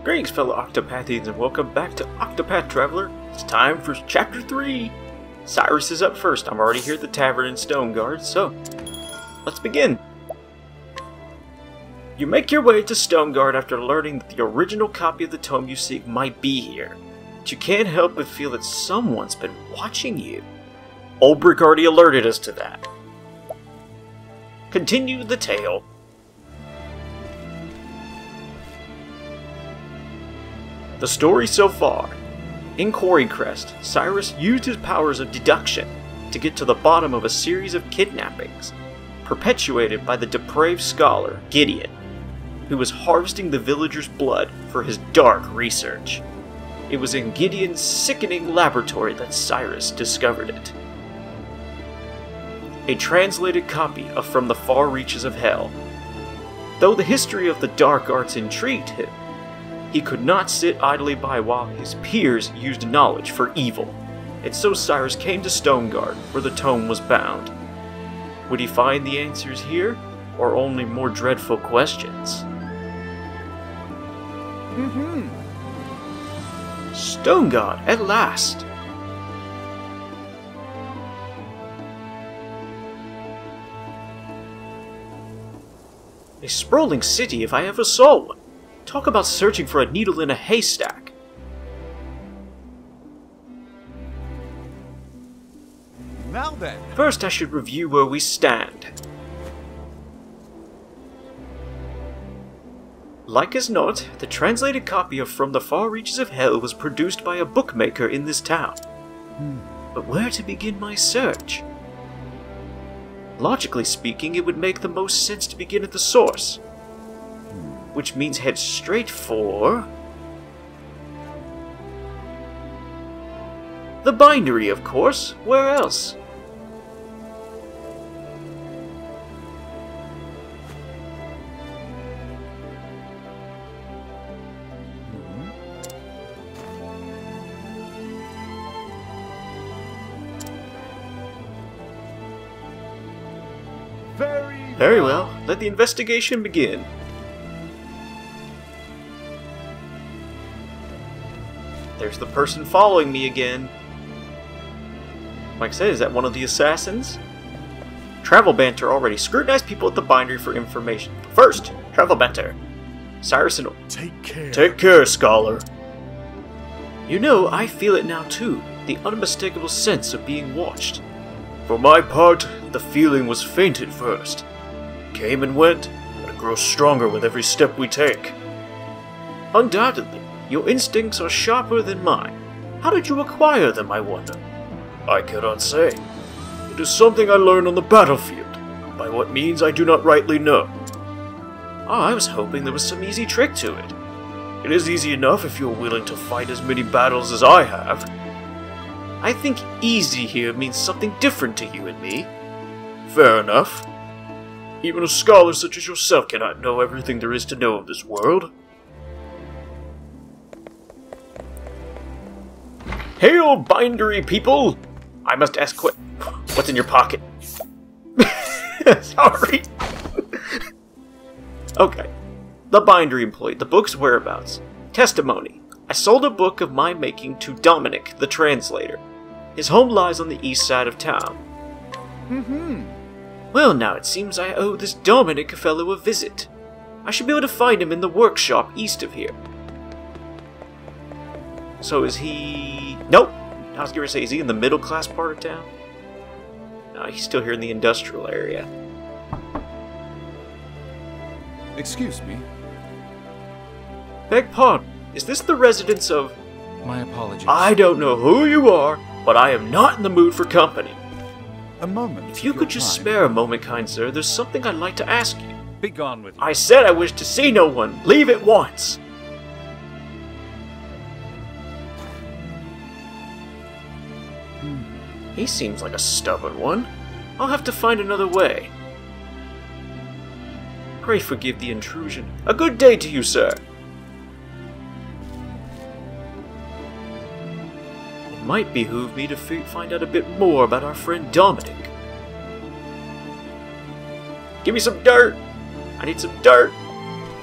Greetings, fellow Octopathians, and welcome back to Octopath Traveler. It's time for Chapter 3! Cyrus is up first. I'm already here at the tavern in Stonegard, so let's begin. You make your way to Stonegard after learning that the original copy of the tome you seek might be here. But you can't help but feel that someone's been watching you. Ulbrich already alerted us to that. Continue the tale. The story so far. In Quarrycrest, Cyrus used his powers of deduction to get to the bottom of a series of kidnappings, perpetuated by the depraved scholar, Gideon, who was harvesting the villagers' blood for his dark research. It was in Gideon's sickening laboratory that Cyrus discovered it. A translated copy of From the Far Reaches of Hell. Though the history of the dark arts intrigued him, he could not sit idly by while his peers used knowledge for evil, and so Cyrus came to Stonegard, where the tome was bound. Would he find the answers here, or only more dreadful questions? Stonegard, at last! A sprawling city if I ever saw one. Talk about searching for a needle in a haystack. Now then. First, I should review where we stand. Like as not, the translated copy of From the Far Reaches of Hell was produced by a bookmaker in this town. But where to begin my search? Logically speaking, it would make the most sense to begin at the source. Which means head straight for the bindery, of course. Where else? Very well. Let the investigation begin. There's the person following me again. Like I said, is that one of the assassins? Travel Banter already scrutinized people at the bindery for information. First, Travel Banter. Cyrus and... Take care. Take care, scholar. You know, I feel it now too. The unmistakable sense of being watched. For my part, the feeling was faint at first. Came and went, but it grows stronger with every step we take. Undoubtedly. Your instincts are sharper than mine. How did you acquire them, I wonder? I cannot say. It is something I learned on the battlefield. By what means I do not rightly know. I was hoping there was some easy trick to it. It is easy enough if you are willing to fight as many battles as I have. I think easy here means something different to you and me. Fair enough. Even a scholar such as yourself cannot know everything there is to know of this world. Hail, bindery people! I must ask what's in your pocket? Sorry. Okay. The bindery employee, the book's whereabouts. Testimony. I sold a book of my making to Dominic, the translator. His home lies on the east side of town. Well, now it seems I owe this Dominic fellow a visit. I should be able to find him in the workshop east of here. So is he... Nope! I was going to say, is he in the middle class part of town? No, he's still here in the industrial area. Excuse me. Beg pardon, is this the residence of... My apologies. I don't know who you are, but I am not in the mood for company. A moment. If you could just spare a moment, kind sir, there's something I'd like to ask you. Be gone with you. I said I wish to see no one. Leave at once. He seems like a stubborn one. I'll have to find another way. Pray forgive the intrusion. A good day to you, sir. It might behoove me to find out a bit more about our friend Dominic. Give me some dirt. I need some dirt.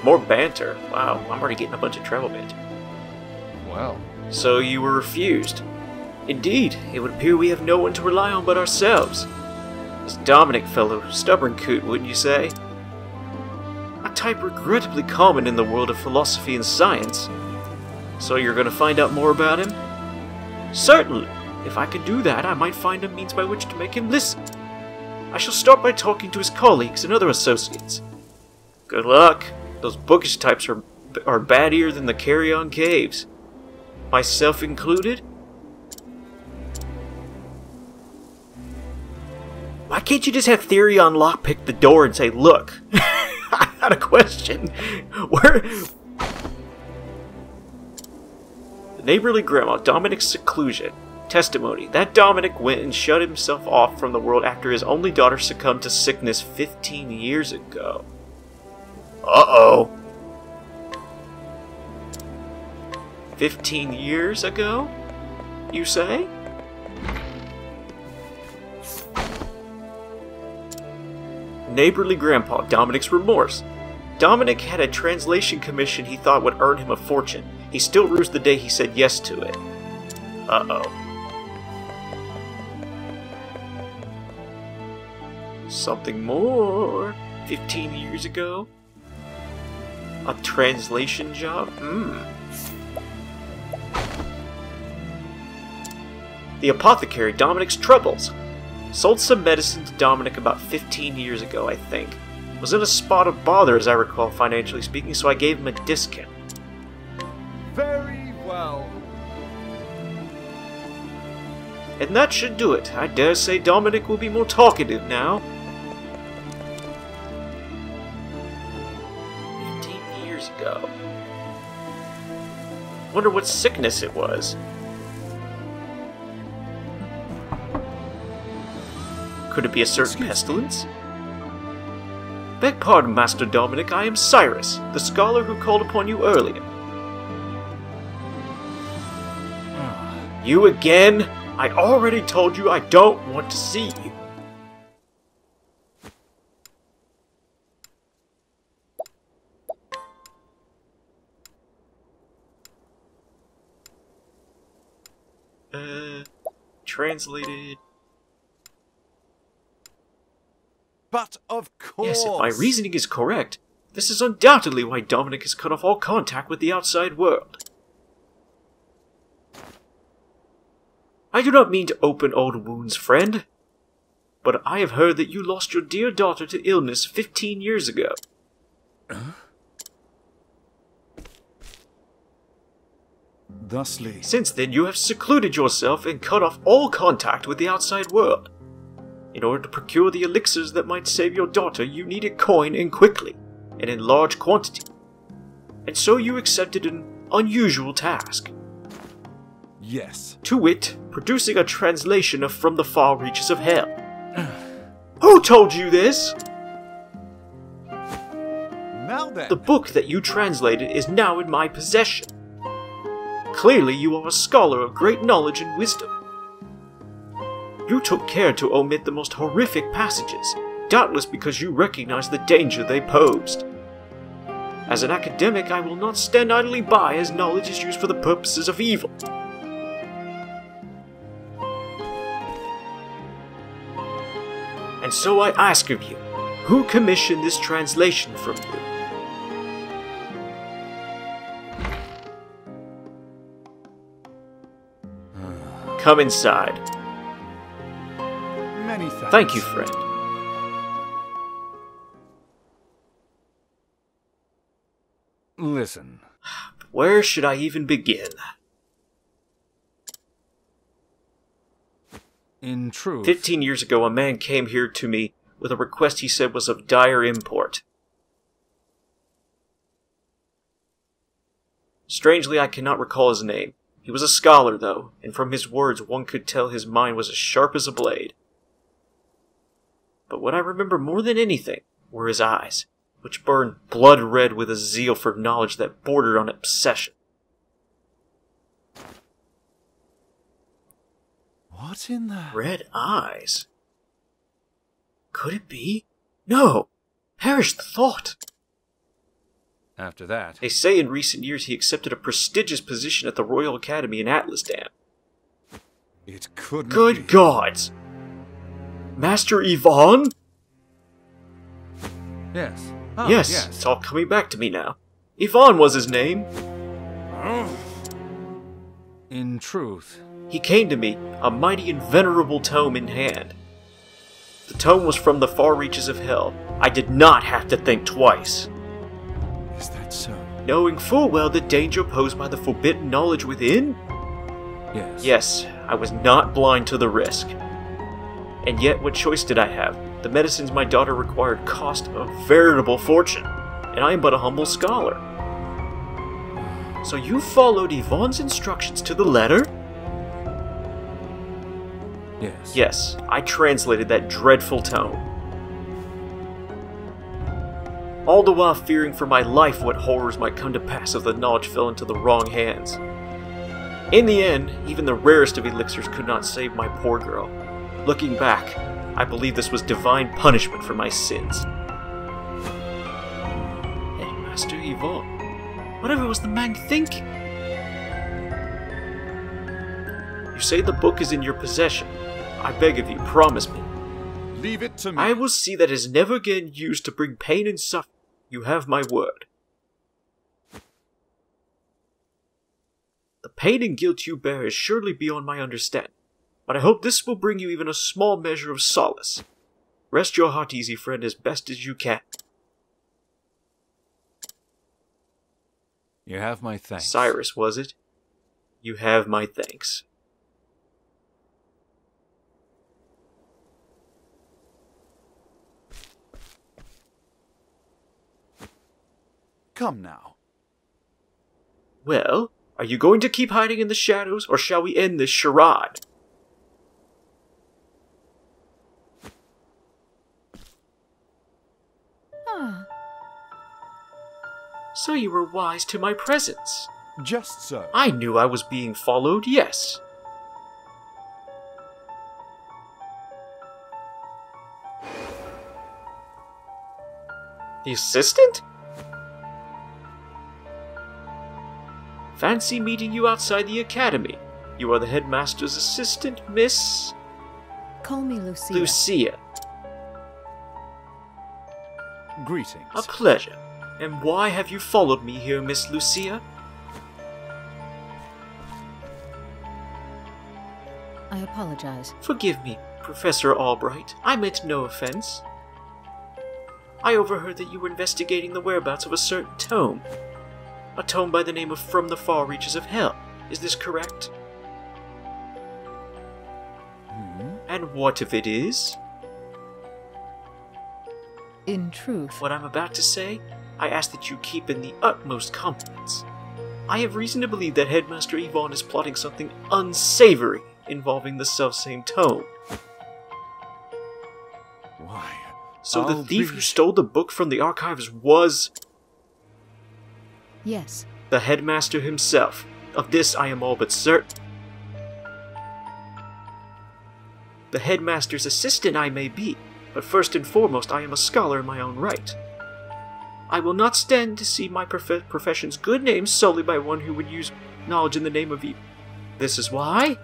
More banter. Wow, I'm already getting a bunch of travel banter. Well, So you were refused. Indeed, it would appear we have no one to rely on but ourselves. This Dominic fellow, stubborn coot, wouldn't you say? A type regrettably common in the world of philosophy and science. So you're gonna find out more about him? Certainly! If I could do that, I might find a means by which to make him listen. I shall start by talking to his colleagues and other associates. Good luck. Those bookish types are battier than the carry-on caves. Myself included? Why can't you just have Therion lockpick the door and say, look, I got a question. Where... The neighborly grandma, Dominic's seclusion. Testimony. That Dominic went and shut himself off from the world after his only daughter succumbed to sickness 15 years ago. Uh-oh. 15 years ago? You say? Neighborly grandpa, Dominic's remorse. Dominic had a translation commission he thought would earn him a fortune. He still rues the day he said yes to it. Uh-oh. Something more. 15 years ago? A translation job? The apothecary, Dominic's troubles. Sold some medicine to Dominic about 15 years ago, I think. Was in a spot of bother, as I recall, financially speaking, so I gave him a discount. very well. And that should do it. I dare say Dominic will be more talkative now. 15 years ago. Wonder what sickness it was. Could it be a certain pestilence? Beg pardon, Master Dominic, I am Cyrus, the scholar who called upon you earlier. You again? I already told you I don't want to see you. Translated... But of course. Yes, if my reasoning is correct, this is undoubtedly why Dominic has cut off all contact with the outside world. I do not mean to open old wounds, friend, but I have heard that you lost your dear daughter to illness 15 years ago. Thusly. Since then, you have secluded yourself and cut off all contact with the outside world. In order to procure the elixirs that might save your daughter, you needed coin and quickly, and in large quantity. And so you accepted an unusual task. Yes. To wit, producing a translation of From the Far Reaches of Hell. Who told you this? Now then. The book that you translated is now in my possession. Clearly you are a scholar of great knowledge and wisdom. You took care to omit the most horrific passages, doubtless because you recognized the danger they posed. As an academic, I will not stand idly by as knowledge is used for the purposes of evil. And so I ask of you, who commissioned this translation from you? Come inside. Many thanks. Thank you, friend. Listen. Where should I even begin? In truth. 15 years ago, a man came here to me with a request he said was of dire import. Strangely, I cannot recall his name. He was a scholar, though, and from his words one could tell his mind was as sharp as a blade. But what I remember more than anything were his eyes, which burned blood red with a zeal for knowledge that bordered on obsession. What in the... Red eyes? Could it be? No! Perish the thought! After that... They say in recent years he accepted a prestigious position at the Royal Academy in Atlasdan. It couldn't be. Good gods! Master Yvon? Yes. Oh, yes, it's all coming back to me now. Yvon was his name. In truth... He came to me, a mighty and venerable tome in hand. The tome was from the far reaches of hell. I did not have to think twice. Is that so? Knowing full well the danger posed by the forbidden knowledge within? Yes. Yes, I was not blind to the risk. And yet, what choice did I have? The medicines my daughter required cost a veritable fortune, and I am but a humble scholar. So you followed Yvon's instructions to the letter? Yes. Yes, I translated that dreadful tome. All the while fearing for my life what horrors might come to pass if the knowledge fell into the wrong hands. In the end, even the rarest of elixirs could not save my poor girl. Looking back, I believe this was divine punishment for my sins. Headmaster Yvon, whatever was the man thinking? You say the book is in your possession. I beg of you, promise me. Leave it to me. I will see that it is never again used to bring pain and suffering. You have my word. The pain and guilt you bear is surely beyond my understanding, but I hope this will bring you even a small measure of solace. Rest your heart easy, friend, as best as you can. You have my thanks. Cyrus, was it? You have my thanks. Come now. Well, are you going to keep hiding in the shadows, or shall we end this charade? So you were wise to my presence. Just so. I knew I was being followed, yes. The assistant? Fancy meeting you outside the academy. You are the headmaster's assistant, Miss... Call me Lucia. Lucia. Greetings. A pleasure. And why have you followed me here, Miss Lucia? I apologize. Forgive me, Professor Albright. I meant no offense. I overheard that you were investigating the whereabouts of a certain tome. A tome by the name of From the Far Reaches of Hell. Is this correct? And what if it is? In truth... What I'm about to say, I ask that you keep in the utmost confidence. I have reason to believe that Headmaster Yvon is plotting something unsavory involving the selfsame tome. Why? So the thief who stole the book from the archives was... Yes. The headmaster himself. Of this I am all but certain. The headmaster's assistant I may be, but first and foremost I am a scholar in my own right. I will not stand to see my profession's good name solely by one who would use knowledge in the name of evil. This is why...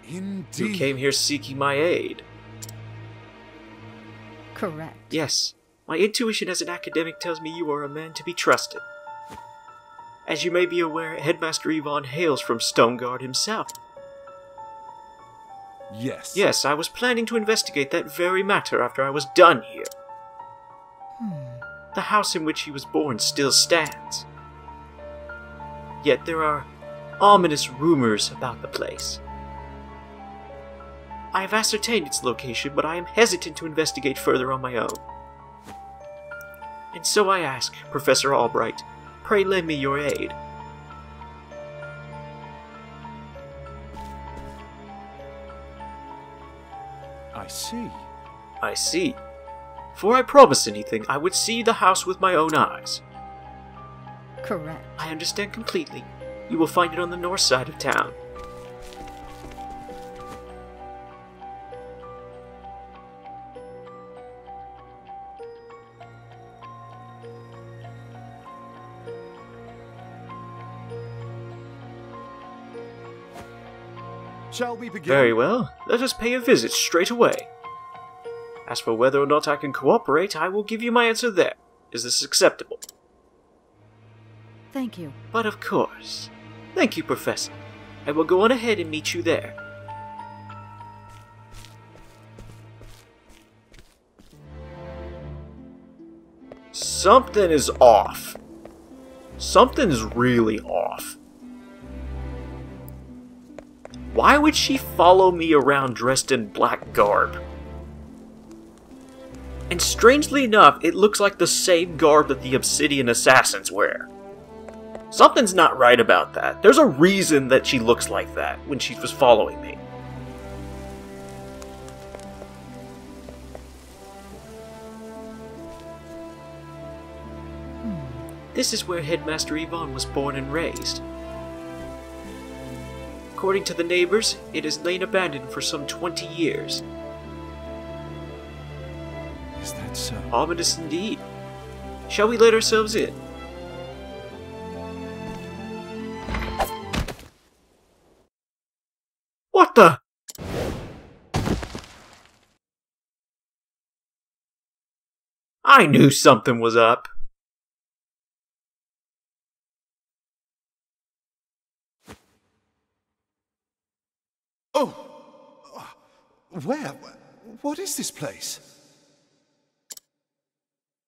Indeed. You came here seeking my aid. Correct. Yes. My intuition as an academic tells me you are a man to be trusted. As you may be aware, Headmaster Yvon hails from Stonegard himself. Yes. Yes, I was planning to investigate that very matter after I was done here. The house in which he was born still stands. Yet there are ominous rumors about the place. I have ascertained its location, but I am hesitant to investigate further on my own. And so I ask, Professor Albright, pray lend me your aid. I see. I see. Before I promise anything, I would see the house with my own eyes. Correct. I understand completely. You will find it on the north side of town. Shall we begin? Very well, let us pay a visit straight away. As for whether or not I can cooperate, I will give you my answer there. Is this acceptable? Thank you. But of course. Thank you, Professor. I will go on ahead and meet you there. Something is off. Something's really off. Why would she follow me around dressed in black garb? And strangely enough, it looks like the same garb that the Obsidian Assassins wear. Something's not right about that. There's a reason that she looks like that when she was following me. This is where Headmaster Yvon was born and raised. According to the neighbors, it has lain abandoned for some 20 years. Is that so? Ominous indeed. Shall we let ourselves in? What the? I knew something was up. Oh! Where? What is this place?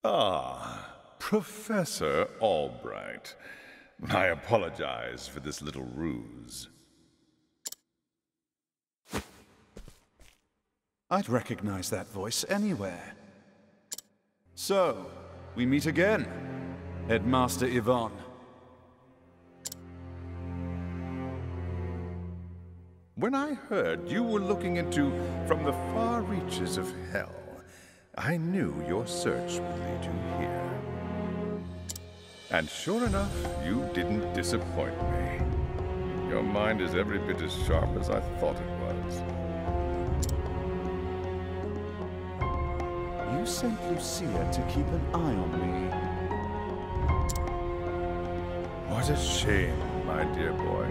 Ah, Professor Albright. I apologize for this little ruse. I'd recognize that voice anywhere. So, we meet again, Headmaster Yvon. When I heard you were looking into from the far reaches of hell, I knew your search would lead you here. And sure enough, you didn't disappoint me. Your mind is every bit as sharp as I thought it was. You sent Lucia to keep an eye on me. What a shame, my dear boy.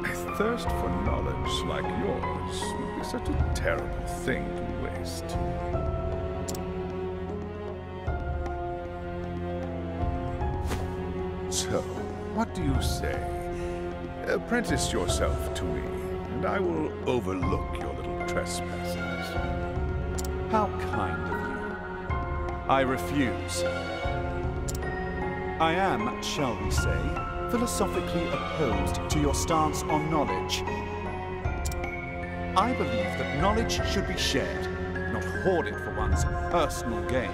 A thirst for knowledge like yours would be such a terrible thing to waste. So, what do you say? Apprentice yourself to me, and I will overlook your little trespasses. How kind of you. I refuse. I am, shall we say, philosophically opposed to your stance on knowledge. I believe that knowledge should be shared, not hoarded for one's personal gain.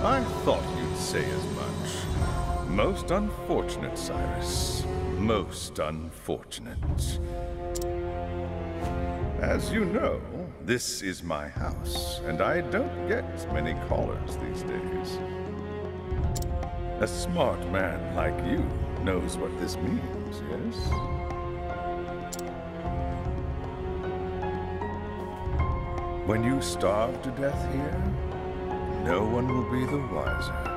I thought you'd say as much. Most unfortunate, Cyrus. Most unfortunate. As you know, this is my house, and I don't get many callers these days. A smart man like you knows what this means, yes? When you starve to death here, no one will be the wiser.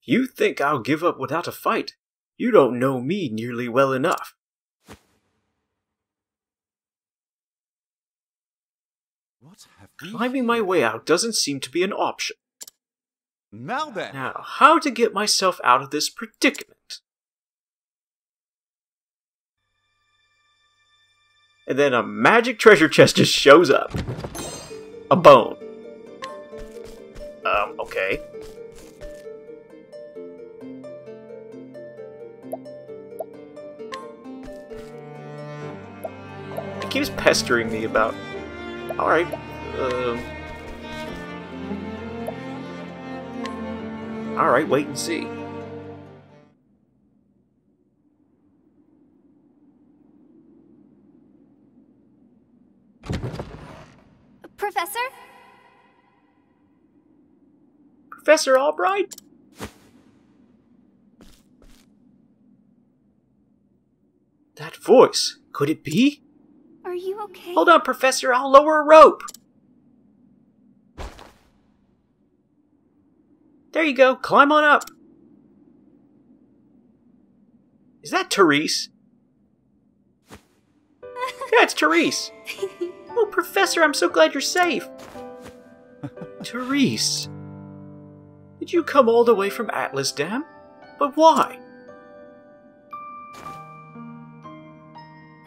You think I'll give up without a fight? You don't know me nearly well enough. What have we Climbing my way out doesn't seem to be an option. Now then! Now, how to get myself out of this predicament? And then a magic treasure chest just shows up. A bone. Okay. It keeps pestering me about... Alright, Alright, wait and see. Professor? Professor Albright? That voice, could it be? Are you okay? Hold on, Professor, I'll lower a rope. There you go, climb on up. Is that Therese? Yeah, it's Therese. Oh, Professor, I'm so glad you're safe. Therese. Did you come all the way from Atlas Dam? But why?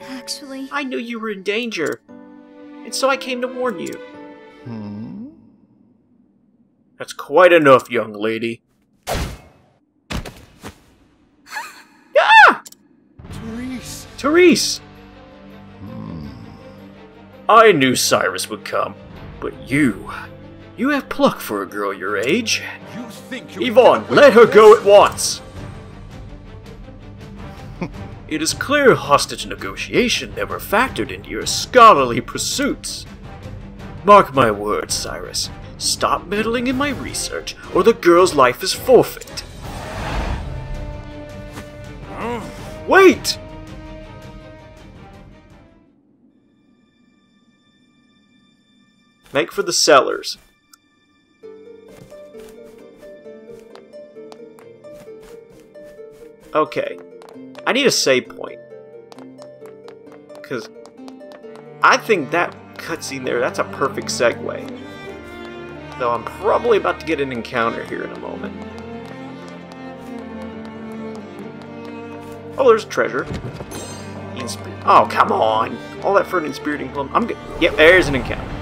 Actually... I knew you were in danger, and so I came to warn you. That's quite enough, young lady. Ah! Therese! Therese! I knew Cyrus would come, but you have pluck for a girl your age. You think you Yvon, let her go at once! It is clear hostage negotiation never factored into your scholarly pursuits. Mark my words, Cyrus. Stop meddling in my research, or the girl's life is forfeit. Wait! Make for the cellars. Okay. I need a save point. Because I think that cutscene there, that's a perfect segue. Though I'm probably about to get an encounter here in a moment. Oh, there's a treasure. Oh, come on. All that for an inspiriting plum. I'm good. Yep, there's an encounter.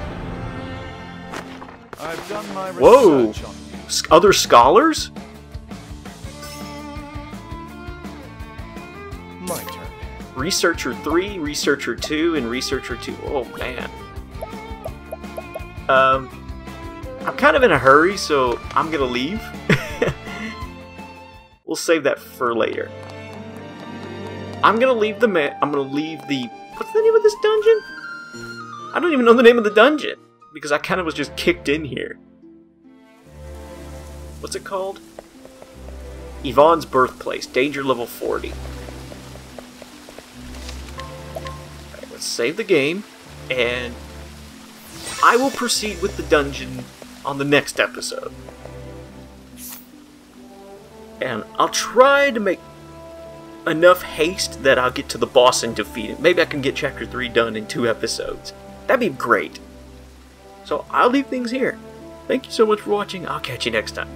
I've done my Whoa! research on you. Other scholars? My turn. Researcher 3, Researcher 2, and Researcher 2. Oh, man. I'm kind of in a hurry, so I'm gonna leave. We'll save that for later. I'm gonna leave the what's the name of this dungeon? I don't even know the name of the dungeon, because I kind of was just kicked in here. What's it called? Yvon's Birthplace, danger level 40. Alright, let's save the game, and I will proceed with the dungeon on the next episode. And I'll try to make enough haste that I'll get to the boss and defeat it. Maybe I can get Chapter 3 done in 2 episodes. That'd be great. So I'll leave things here. Thank you so much for watching. I'll catch you next time.